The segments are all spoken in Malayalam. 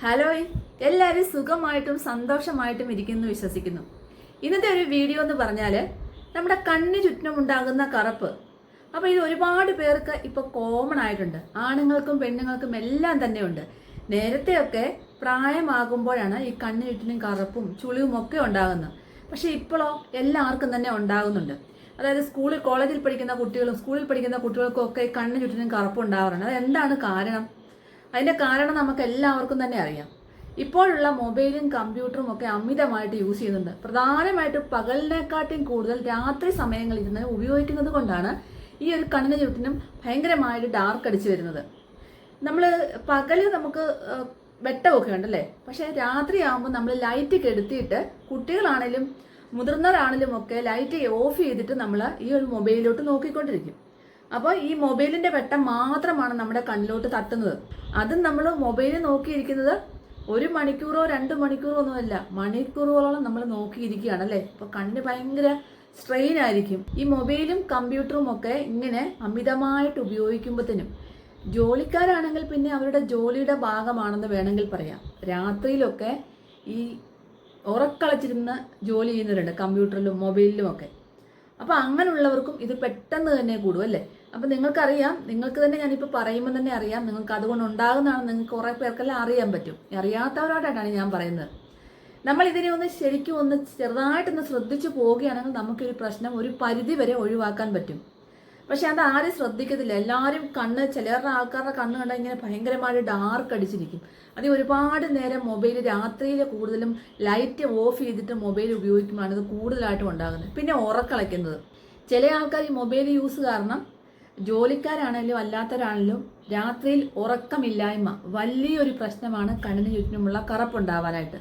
ഹലോ, എല്ലാവരും സുഖമായിട്ടും സന്തോഷമായിട്ടും ഇരിക്കുന്നു വിശ്വസിക്കുന്നു. ഇന്നത്തെ ഒരു വീഡിയോ എന്ന് പറഞ്ഞാൽ നമ്മുടെ കണ്ണിന് ചുറ്റിനും ഉണ്ടാകുന്ന കറുപ്പ്. അപ്പോൾ ഇത് ഒരുപാട് പേർക്ക് ഇപ്പോൾ കോമൺ ആയിട്ടുണ്ട്. ആണുങ്ങൾക്കും പെണ്ണുങ്ങൾക്കും എല്ലാം തന്നെ ഉണ്ട്. നേരത്തെയൊക്കെ പ്രായമാകുമ്പോഴാണ് ഈ കണ്ണിന് ചുറ്റിനും കറുപ്പും ചുളിവും ഒക്കെ ഉണ്ടാകുന്നത്. പക്ഷെ ഇപ്പോഴോ എല്ലാവർക്കും തന്നെ ഉണ്ടാകുന്നുണ്ട്. അതായത് കോളേജിൽ പഠിക്കുന്ന കുട്ടികളും സ്കൂളിൽ പഠിക്കുന്ന കുട്ടികൾക്കും ഒക്കെ ഈ കണ്ണിന് ചുറ്റിനും കറുപ്പ് ഉണ്ടാകാറുണ്ട്. അത് എന്താണ് കാരണം? അതിൻ്റെ കാരണം നമുക്ക് എല്ലാവർക്കും തന്നെ അറിയാം. ഇപ്പോഴുള്ള മൊബൈലും കമ്പ്യൂട്ടറും ഒക്കെ അമിതമായിട്ട് യൂസ് ചെയ്യുന്നുണ്ട്. പ്രധാനമായിട്ടും പകലിനെക്കാട്ടിയും കൂടുതൽ രാത്രി സമയങ്ങളിൽ ഇരുന്ന് ഉപയോഗിക്കുന്നത് കൊണ്ടാണ് ഈ ഒരു കണ്ണിന് ചുറ്റിനും ഭയങ്കരമായിട്ട് ഡാർക്ക് അടിച്ചു വരുന്നത്. നമ്മൾ പകല് നമുക്ക് വെട്ടമൊക്കെ ഉണ്ടല്ലേ, പക്ഷേ രാത്രിയാകുമ്പോൾ നമ്മൾ ലൈറ്റ് കെടുത്തിയിട്ട് കുട്ടികളാണെങ്കിലും മുതിർന്നവരാണെങ്കിലും ഒക്കെ ലൈറ്റ് ഓഫ് ചെയ്തിട്ട് നമ്മൾ ഈ ഒരു മൊബൈലിലോട്ട് നോക്കിക്കൊണ്ടിരിക്കും. അപ്പോൾ ഈ മൊബൈലിൻ്റെ വെട്ടം മാത്രമാണ് നമ്മുടെ കണ്ണിലോട്ട് തട്ടുന്നത്. അതും നമ്മൾ മൊബൈലിൽ നോക്കിയിരിക്കുന്നത് 1 മണിക്കൂറോ 2 മണിക്കൂറോ ഒന്നുമല്ല, മണിക്കൂറുകളോളം നമ്മൾ നോക്കിയിരിക്കുകയാണല്ലേ. അപ്പോൾ കണ്ണിന് ഭയങ്കര സ്ട്രെയിൻ ആയിരിക്കും. ഈ മൊബൈലും കമ്പ്യൂട്ടറും ഒക്കെ ഇങ്ങനെ അമിതമായിട്ട് ഉപയോഗിക്കുമ്പോഴത്തേനും ജോലിക്കാരാണെങ്കിൽ പിന്നെ അവരുടെ ജോലിയുടെ ഭാഗമാണെന്ന് വേണമെങ്കിൽ പറയാം. രാത്രിയിലൊക്കെ ഈ ഉറക്കളച്ചിരുന്ന് ജോലി ചെയ്യുന്നവരുണ്ട് കമ്പ്യൂട്ടറിലും മൊബൈലിലും ഒക്കെ. അപ്പോൾ അങ്ങനെയുള്ളവർക്കും ഇത് പെട്ടെന്ന് തന്നെ കൂടും അല്ലേ. അപ്പോൾ നിങ്ങൾക്കറിയാം, നിങ്ങൾക്ക് തന്നെ ഞാനിപ്പോൾ പറയുമ്പോൾ തന്നെ അറിയാം, നിങ്ങൾക്ക് അതുകൊണ്ട് ഉണ്ടാകുന്നതാണ്. നിങ്ങൾക്ക് കുറേ പേർക്കെല്ലാം അറിയാൻ പറ്റും. അറിയാത്തവരോടായിട്ടാണ് ഞാൻ പറയുന്നത്. നമ്മൾ ഇതിനെ ശരിക്കും ചെറുതായിട്ടൊന്ന് ശ്രദ്ധിച്ചു പോവുകയാണെങ്കിൽ നമുക്കൊരു പ്രശ്നം ഒരു പരിധി വരെ ഒഴിവാക്കാൻ പറ്റും. പക്ഷെ അത് ആരും ശ്രദ്ധിക്കത്തില്ല. എല്ലാവരും ചിലരുടെ ആൾക്കാരുടെ കണ്ണ് കണ്ടാൽ ഇങ്ങനെ ഭയങ്കരമായിട്ട് ഡാർക്ക് അടിച്ചിരിക്കും. അത് ഒരുപാട് നേരം മൊബൈൽ രാത്രിയിൽ കൂടുതലും ലൈറ്റ് ഓഫ് ചെയ്തിട്ട് മൊബൈൽ ഉപയോഗിക്കുമ്പോഴാണ് ഇത് കൂടുതലായിട്ടും ഉണ്ടാകുന്നത്. പിന്നെ ഉറക്കളയ്ക്കുന്നത്. ചില ആൾക്കാർ ഈ മൊബൈൽ യൂസ് കാരണം ജോലിക്കാരാണെങ്കിലും അല്ലാത്തവരാണെങ്കിലും രാത്രിയിൽ ഉറക്കമില്ലായ്മ വലിയൊരു പ്രശ്നമാണ് കണ്ണിന് ചുറ്റിനുമുള്ള കറുപ്പുണ്ടാവാനായിട്ട്.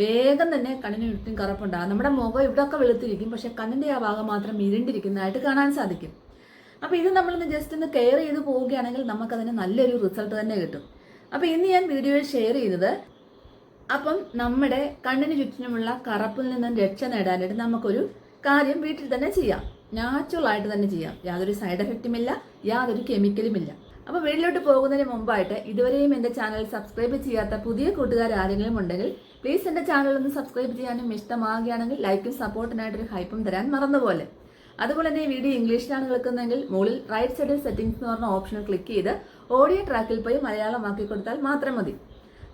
വേഗം തന്നെ കണ്ണിന് ചുറ്റും കറുപ്പുണ്ടാകും. നമ്മുടെ മുഖം ഇവിടെയൊക്കെ വെളുത്തിരിക്കും, പക്ഷെ കണ്ണിൻ്റെ ആ ഭാഗം മാത്രം ഇരുണ്ടിരിക്കുന്നതായിട്ട് കാണാൻ സാധിക്കും. അപ്പോൾ ഇത് നമ്മളൊന്ന് ജസ്റ്റ് ഒന്ന് കെയർ ചെയ്ത് പോവുകയാണെങ്കിൽ നമുക്കതിന് നല്ലൊരു റിസൾട്ട് തന്നെ കിട്ടും. അപ്പോൾ ഇന്ന് ഞാൻ വീഡിയോയിൽ ഷെയർ ചെയ്തത്, അപ്പം നമ്മുടെ കണ്ണിന് ചുറ്റിനുമുള്ള കറുപ്പിൽ നിന്നും രക്ഷ നേടാനായിട്ട് നമുക്കൊരു കാര്യം വീട്ടിൽ തന്നെ ചെയ്യാം. നാച്ചുറൽ ആയിട്ട് തന്നെ ചെയ്യാം. യാതൊരു സൈഡ് എഫക്റ്റുമില്ല, യാതൊരു കെമിക്കലുമില്ല. അപ്പോൾ വീട്ടിലോട്ട് പോകുന്നതിന് മുമ്പായിട്ട് ഇതുവരെയും എൻ്റെ ചാനൽ സബ്സ്ക്രൈബ് ചെയ്യാത്ത പുതിയ കൂട്ടുകാർ ആരെങ്കിലും ഉണ്ടെങ്കിൽ പ്ലീസ് എൻ്റെ ചാനൽ ഒന്ന് സബ്സ്ക്രൈബ് ചെയ്യാനും ഇഷ്ടമാകുകയാണെങ്കിൽ ലൈക്കും സപ്പോർട്ടിനായിട്ടൊരു ഹൈപ്പും തരാൻ മറന്നുപോലെ. അതുപോലെ തന്നെ ഈ വീഡിയോ ഇംഗ്ലീഷിലാണ് കേൾക്കുന്നതെങ്കിൽ മുകളിൽ റൈറ്റ് സൈഡിൽ സെറ്റിംഗ്സ് എന്ന് പറഞ്ഞ ഓപ്ഷനിൽ ക്ലിക്ക് ചെയ്ത് ഓഡിയോ ട്രാക്കിൽ പോയി മലയാളമാക്കി കൊടുത്താൽ മാത്രം മതി.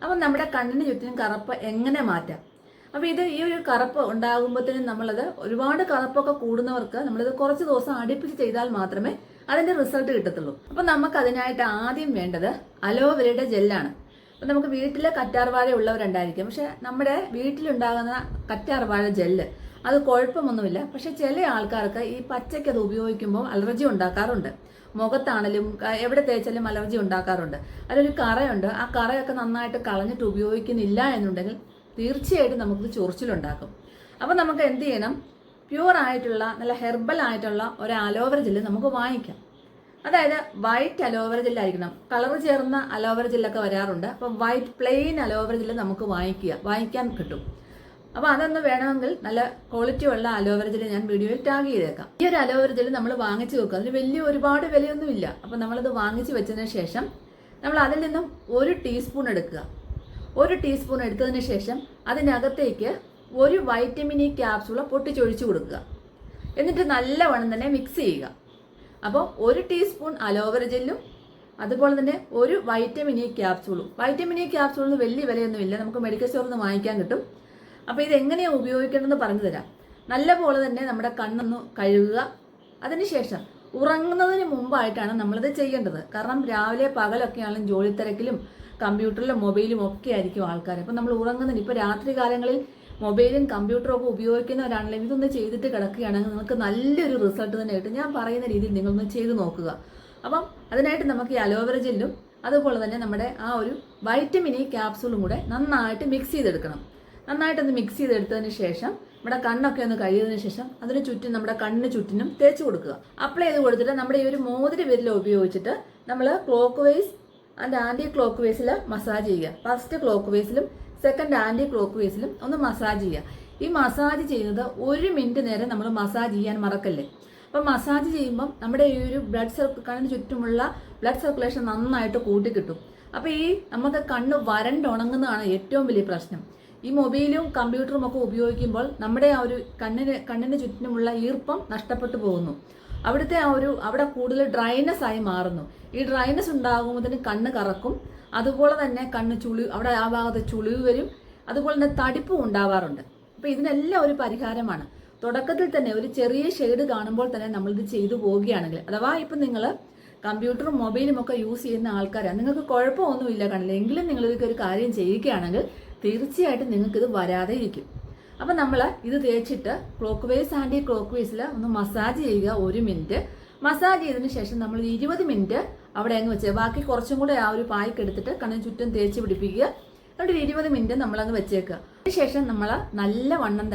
അപ്പം നമ്മുടെ കണ്ണിന് ചുറ്റിനും കറുപ്പ് എങ്ങനെ മാറ്റാം? അപ്പോൾ ഈ ഒരു കറുപ്പ് ഉണ്ടാകുമ്പോഴത്തേനും നമ്മളത് ഒരുപാട് കറുപ്പൊക്കെ കൂടുന്നവർക്ക് നമ്മളിത് കുറച്ച് ദിവസം അടുപ്പിച്ച് ചെയ്താൽ മാത്രമേ അതിൻ്റെ റിസൾട്ട് കിട്ടത്തുള്ളൂ. അപ്പം നമുക്ക് അതിനായിട്ട് ആദ്യം വേണ്ടത് അലോവേരയുടെ ജെല്ലാണ്. അപ്പം നമുക്ക് വീട്ടിൽ കറ്റാർവാഴ ഉള്ളവരുണ്ടായിരിക്കും, പക്ഷെ നമ്മുടെ വീട്ടിലുണ്ടാകുന്ന കറ്റാർവാഴ ജെല്ല് അത് കുഴപ്പമൊന്നുമില്ല. പക്ഷെ ചില ആൾക്കാർക്ക് ഈ പച്ചയ്ക്ക് അത് ഉപയോഗിക്കുമ്പോൾ അലർജി ഉണ്ടാക്കാറുണ്ട്. മുഖത്താണെങ്കിലും എവിടെ തേച്ചാലും അലർജി ഉണ്ടാക്കാറുണ്ട്. അതിലൊരു കറയുണ്ട്. ആ കറയൊക്കെ നന്നായിട്ട് കളഞ്ഞിട്ട് ഉപയോഗിക്കുന്നില്ല എന്നുണ്ടെങ്കിൽ തീർച്ചയായിട്ടും നമുക്കിത് ചൊറിച്ചിലുണ്ടാക്കും. അപ്പോൾ നമുക്ക് എന്ത് ചെയ്യണം? പ്യുവർ ആയിട്ടുള്ള നല്ല ഹെർബൽ ആയിട്ടുള്ള ഒരു അലോവേര ജെല്ല് നമുക്ക് വാങ്ങിക്കാം. അതായത് വൈറ്റ് അലോവേര ജെല്ലായിരിക്കണം. കളർ ചേർന്ന അലോവേര ജെല്ലൊക്കെ വരാറുണ്ട്. അപ്പം വൈറ്റ് പ്ലെയിൻ അലോവേര ജെല്ല് നമുക്ക് വാങ്ങിക്കാൻ കിട്ടും. അപ്പോൾ അതൊന്ന് വേണമെങ്കിൽ നല്ല ക്വാളിറ്റി ഉള്ള അലോവേര ജെല്ല് ഞാൻ വീഡിയോയിൽ ടാഗ് ചെയ്തേക്കാം. ഈ ഒരു അലോവേര ജെല്ല് നമ്മൾ വാങ്ങിച്ച് വെക്കുക. അതിന് ഒരുപാട് വിലയൊന്നുമില്ല. അപ്പോൾ നമ്മളത് വാങ്ങിച്ച് വെച്ചതിന് ശേഷം നമ്മൾ അതിൽ നിന്നും 1 ടീസ്പൂൺ എടുക്കുക. 1 ടീസ്പൂൺ എടുത്തതിന് ശേഷം അതിനകത്തേക്ക് 1 വൈറ്റമിൻ ഇ ക്യാപ്സൂള് പൊട്ടിച്ചൊഴിച്ച് കൊടുക്കുക. എന്നിട്ട് നല്ലവണ്ണം തന്നെ മിക്സ് ചെയ്യുക. അപ്പോൾ 1 ടീസ്പൂൺ അലോവേര ജെല്ലും അതുപോലെ തന്നെ 1 വൈറ്റമിൻ ഇ ക്യാപ്സൂളും. വൈറ്റമിൻ ഇ ക്യാപ്സൂളിന് വലിയ വിലയൊന്നുമില്ല, നമുക്ക് മെഡിക്കൽ സ്റ്റോറിൽ നിന്ന് വാങ്ങിക്കാൻ കിട്ടും. അപ്പോൾ ഇതെങ്ങനെയാണ് ഉപയോഗിക്കേണ്ടതെന്ന് പറഞ്ഞു തരാം. നല്ലപോലെ തന്നെ നമ്മുടെ കണ്ണൊന്ന് കഴുകുക. അതിനുശേഷം ഉറങ്ങുന്നതിന് മുമ്പായിട്ടാണ് നമ്മളിത് ചെയ്യേണ്ടത്. കാരണം രാവിലെ പകലൊക്കെയാണെങ്കിലും ജോലി തിരക്കിലും കമ്പ്യൂട്ടറിലും മൊബൈലും ഒക്കെ ആയിരിക്കും ആൾക്കാർ. അപ്പോൾ നമ്മൾ ഉറങ്ങുന്നതിന് ഇപ്പോൾ രാത്രി കാലങ്ങളിൽ മൊബൈലും കമ്പ്യൂട്ടറും ഒക്കെ ഉപയോഗിക്കുന്നവരാണെങ്കിലും ഇതൊന്ന് ചെയ്തിട്ട് കിടക്കുകയാണെങ്കിൽ നിങ്ങൾക്ക് നല്ലൊരു റിസൾട്ട് തന്നെ കിട്ടും. ഞാൻ പറയുന്ന രീതിയിൽ നിങ്ങളൊന്ന് ചെയ്ത് നോക്കുക. അപ്പം അതിനായിട്ട് നമുക്ക് ഈ അലോവേര ജെല്ലും അതുപോലെ തന്നെ നമ്മുടെ ആ ഒരു വൈറ്റമിൻ ഇ ക്യാപ്സൂളും കൂടെ നന്നായിട്ട് മിക്സ് ചെയ്തെടുക്കണം. നന്നായിട്ടൊന്ന് മിക്സ് ചെയ്തെടുത്തതിന് ശേഷം നമ്മുടെ കണ്ണൊക്കെ ഒന്ന് കഴിയുന്നതിന് ശേഷം അതിന് ചുറ്റും നമ്മുടെ കണ്ണിന് ചുറ്റിനും തേച്ച് കൊടുക്കുക. അപ്ലൈ ചെയ്ത് കൊടുത്തിട്ട് നമ്മുടെ ഈ ഒരു മോതിര വിരൽ ഉപയോഗിച്ചിട്ട് നമ്മൾ ക്ലോക്ക് വൈസ് ആൻഡ് ആൻറ്റി ക്ലോക്ക് വൈസിൽ മസാജ് ചെയ്യുക. ഫസ്റ്റ് ക്ലോക്ക് വൈസിലും സെക്കൻഡ് ആൻറ്റി ക്ലോക്ക് വൈസിലും ഒന്ന് മസാജ് ചെയ്യുക. ഈ മസാജ് ചെയ്യുന്നത് 1 മിനിറ്റ് നേരം നമ്മൾ മസാജ് ചെയ്യാൻ മറക്കല്ലേ. അപ്പം മസാജ് ചെയ്യുമ്പം നമ്മുടെ ഈ ഒരു കണ്ണിന് ചുറ്റുമുള്ള ബ്ലഡ് സർക്കുലേഷൻ നന്നായിട്ട് കൂട്ടി കിട്ടും. അപ്പോൾ ഈ നമുക്ക് കണ്ണ് വരണ്ടുണങ്ങുന്നതാണ് ഏറ്റവും വലിയ പ്രശ്നം. ഈ മൊബൈലും കമ്പ്യൂട്ടറും ഒക്കെ ഉപയോഗിക്കുമ്പോൾ നമ്മുടെ ആ ഒരു കണ്ണിന് ചുറ്റിനുമുള്ള ഈർപ്പം നഷ്ടപ്പെട്ടു പോകുന്നു. അവിടുത്തെ അവിടെ കൂടുതൽ ഡ്രൈനെസ് ആയി മാറുന്നു. ഈ ഡ്രൈനെസ് ഉണ്ടാകുമ്പോൾ കണ്ണ് കറക്കും, അതുപോലെ തന്നെ കണ്ണ് അവിടെ ആ ഭാഗത്ത് ചുളിവ് വരും, അതുപോലെ തന്നെ തടിപ്പും ഉണ്ടാവാറുണ്ട്. അപ്പോൾ ഇതിനെല്ലാം ഒരു പരിഹാരമാണ്. തുടക്കത്തിൽ തന്നെ ഒരു ചെറിയ ഷെയ്ഡ് കാണുമ്പോൾ തന്നെ നമ്മളിത് ചെയ്തു പോവുകയാണെങ്കിൽ, അഥവാ ഇപ്പം നിങ്ങൾ കമ്പ്യൂട്ടറും മൊബൈലും ഒക്കെ യൂസ് ചെയ്യുന്ന ആൾക്കാരാണ്, നിങ്ങൾക്ക് കുഴപ്പമൊന്നുമില്ല കണ്ണിൽ, എങ്കിലും നിങ്ങളിതൊക്കെ ഒരു കാര്യം ചെയ്യുകയാണെങ്കിൽ തീർച്ചയായിട്ടും നിങ്ങൾക്കിത് വരാതെ ഇരിക്കും. അപ്പം നമ്മൾ ഇത് തേച്ചിട്ട് ക്ലോക്ക് വൈസ് ആൻറ്റി ക്ലോക്ക് വൈസിൽ ഒന്ന് മസാജ് ചെയ്യുക 1 മിനിറ്റ്. മസാജ് ചെയ്തതിന് ശേഷം നമ്മൾ 20 മിനിറ്റ് അവിടെ അങ്ങ് വെച്ചേക്കുക. ബാക്കി കുറച്ചും കൂടെ ആ ഒരു പായ്ക്ക് എടുത്തിട്ട് കണ്ണിന് ചുറ്റും തേച്ച് പിടിപ്പിക്കുക. എന്നിട്ട് 20 മിനിറ്റ് നമ്മളങ്ങ് വെച്ചേക്കുക. അതിനുശേഷം നമ്മൾ നല്ലവണ്ണം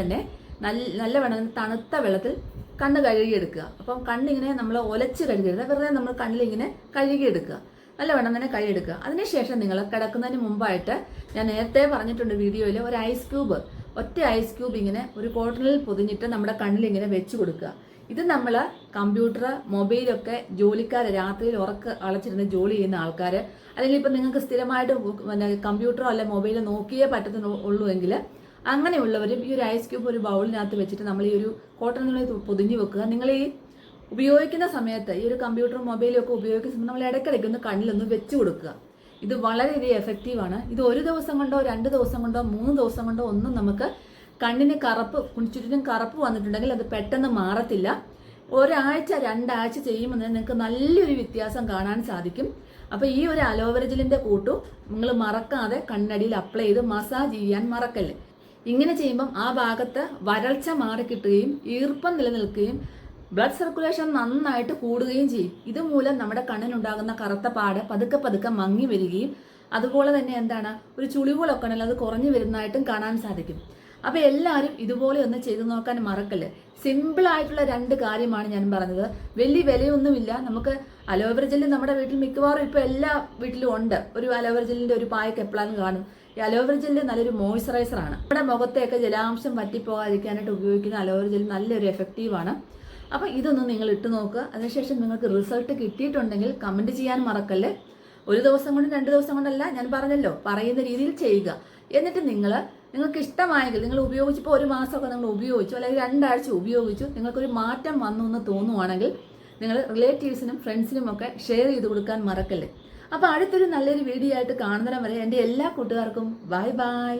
തണുത്ത വെള്ളത്തിൽ കണ്ണ് കഴുകിയെടുക്കുക. അപ്പം കണ്ണിങ്ങനെ നമ്മൾ ഒലച്ച് കഴുകരുത്, വെറുതെ നമ്മൾ കണ്ണിലിങ്ങനെ കഴുകിയെടുക്കുക, നല്ലവണ്ണം തന്നെ കഴുകിയെടുക്കുക. അതിനുശേഷം നിങ്ങൾ കിടക്കുന്നതിന് മുമ്പായിട്ട് ഞാൻ നേരത്തെ പറഞ്ഞിട്ടുണ്ട് വീഡിയോയിൽ, ഒരു ഒറ്റ ഐസ് ക്യൂബ് ഇങ്ങനെ ഒരു കോട്ടണിൽ പൊതിഞ്ഞിട്ട് നമ്മുടെ കണ്ണിലിങ്ങനെ വെച്ച് കൊടുക്കുക. ഇത് നമ്മൾ കമ്പ്യൂട്ടർ മൊബൈലൊക്കെ രാത്രിയിൽ അളച്ചിരുന്ന് ജോലി ചെയ്യുന്ന ആൾക്കാർ, അല്ലെങ്കിൽ ഇപ്പം നിങ്ങൾക്ക് സ്ഥിരമായിട്ട് കമ്പ്യൂട്ടറോ അല്ലെ മൊബൈലോ നോക്കിയേ പറ്റത്തുള്ളൂ എങ്കിൽ അങ്ങനെയുള്ളവരും ഈ ഒരു ഐസ് ക്യൂബ് ഒരു ബൗളിനകത്ത് വെച്ചിട്ട് നമ്മൾ ഈ ഒരു കോട്ടണിൽ പൊതിഞ്ഞു വെക്കുക. നിങ്ങൾ ഈ ഉപയോഗിക്കുന്ന സമയത്ത് ഈ ഒരു കമ്പ്യൂട്ടറും മൊബൈലും ഒക്കെ ഉപയോഗിക്കുന്ന സമയത്ത് നമ്മൾ ഇടയ്ക്കിടയ്ക്ക് ഒന്ന് കണ്ണിലൊന്ന് വെച്ച് കൊടുക്കുക. ഇത് വളരെയധികം എഫക്റ്റീവാണ്. ഇത് 1 ദിവസം കൊണ്ടോ 2 ദിവസം കൊണ്ടോ 3 ദിവസം കൊണ്ടോ ഒന്നും നമുക്ക് കണ്ണിന് ചുറ്റിനും കറുപ്പ് വന്നിട്ടുണ്ടെങ്കിൽ അത് പെട്ടെന്ന് മാറത്തില്ല. 1 ആഴ്ച 2 ആഴ്ച ചെയ്യുമ്പോൾ നിങ്ങൾക്ക് നല്ലൊരു വ്യത്യാസം കാണാൻ സാധിക്കും. അപ്പോൾ ഈ ഒരു അലോവേര ജെല്ലിൻ്റെ കൂട്ടും നിങ്ങൾ മറക്കാതെ കണ്ണടിയിൽ അപ്ലൈ ചെയ്ത് മസാജ് ചെയ്യാൻ മറക്കല്ലേ. ഇങ്ങനെ ചെയ്യുമ്പം ആ ഭാഗത്ത് വരൾച്ച മാറിക്കിട്ടുകയും ഈർപ്പം നിലനിൽക്കുകയും ബ്ലഡ് സർക്കുലേഷൻ നന്നായിട്ട് കൂടുകയും ചെയ്യും. ഇതുമൂലം നമ്മുടെ കണ്ണിനുണ്ടാകുന്ന കറുത്ത പാട് പതുക്കെ മങ്ങി വരികയും അതുപോലെ തന്നെ ഒരു ചുളിവുകളൊക്കെ ഉണ്ടെങ്കിൽ അത് കുറഞ്ഞു വരുന്നതായിട്ടും കാണാൻ സാധിക്കും. അപ്പോൾ എല്ലാവരും ഇതുപോലെ ഒന്ന് ചെയ്തു നോക്കാൻ മറക്കല്ലേ. സിമ്പിളായിട്ടുള്ള 2 കാര്യമാണ് ഞാൻ പറഞ്ഞത്. വലിയ വിലയൊന്നുമില്ല. നമുക്ക് അലോവേര ജെല്ല് നമ്മുടെ വീട്ടിൽ മിക്കവാറും ഇപ്പോൾ എല്ലാ വീട്ടിലും ഉണ്ട്. ഒരു അലോവേര ജെല്ലിൻ്റെ ഒരു പായ്ക്ക് എപ്പോഴും കാണും. ഈ അലോവേര ജെല്ല് നല്ലൊരു മോയ്സ്ചറൈസറാണ്. നമ്മുടെ മുഖത്തെയൊക്കെ ജലാംശം വറ്റിപ്പോകാതിരിക്കാനായിട്ട് ഉപയോഗിക്കുന്ന അലോവേര ജെല്ല് നല്ലൊരു എഫക്റ്റീവാണ്. അപ്പോൾ ഇതൊന്ന് നിങ്ങൾ ഇട്ട് നോക്കുക. അതിനുശേഷം നിങ്ങൾക്ക് റിസൾട്ട് കിട്ടിയിട്ടുണ്ടെങ്കിൽ കമൻറ്റ് ചെയ്യാൻ മറക്കല്ലേ. 1 ദിവസം കൊണ്ട് 2 ദിവസം കൊണ്ടല്ല, ഞാൻ പറഞ്ഞല്ലോ, പറയുന്ന രീതിയിൽ ചെയ്യുക. എന്നിട്ട് നിങ്ങൾക്ക് ഇഷ്ടമായെങ്കിൽ നിങ്ങൾ ഉപയോഗിച്ചപ്പോൾ 1 മാസമൊക്കെ നിങ്ങൾ ഉപയോഗിച്ചു, അല്ലെങ്കിൽ 2 ആഴ്ച ഉപയോഗിച്ചു, നിങ്ങൾക്കൊരു മാറ്റം വന്നു എന്ന് തോന്നുവാണെങ്കിൽ നിങ്ങൾ റിലേറ്റീവ്സിനും ഫ്രണ്ട്സിനും ഒക്കെ ഷെയർ ചെയ്ത് കൊടുക്കാൻ മറക്കല്ലേ. അപ്പോൾ അടുത്തൊരു നല്ലൊരു വീഡിയോ ആയിട്ട് കാണുന്നതിന് വരെ എൻ്റെ എല്ലാ കൂട്ടുകാർക്കും ബൈ.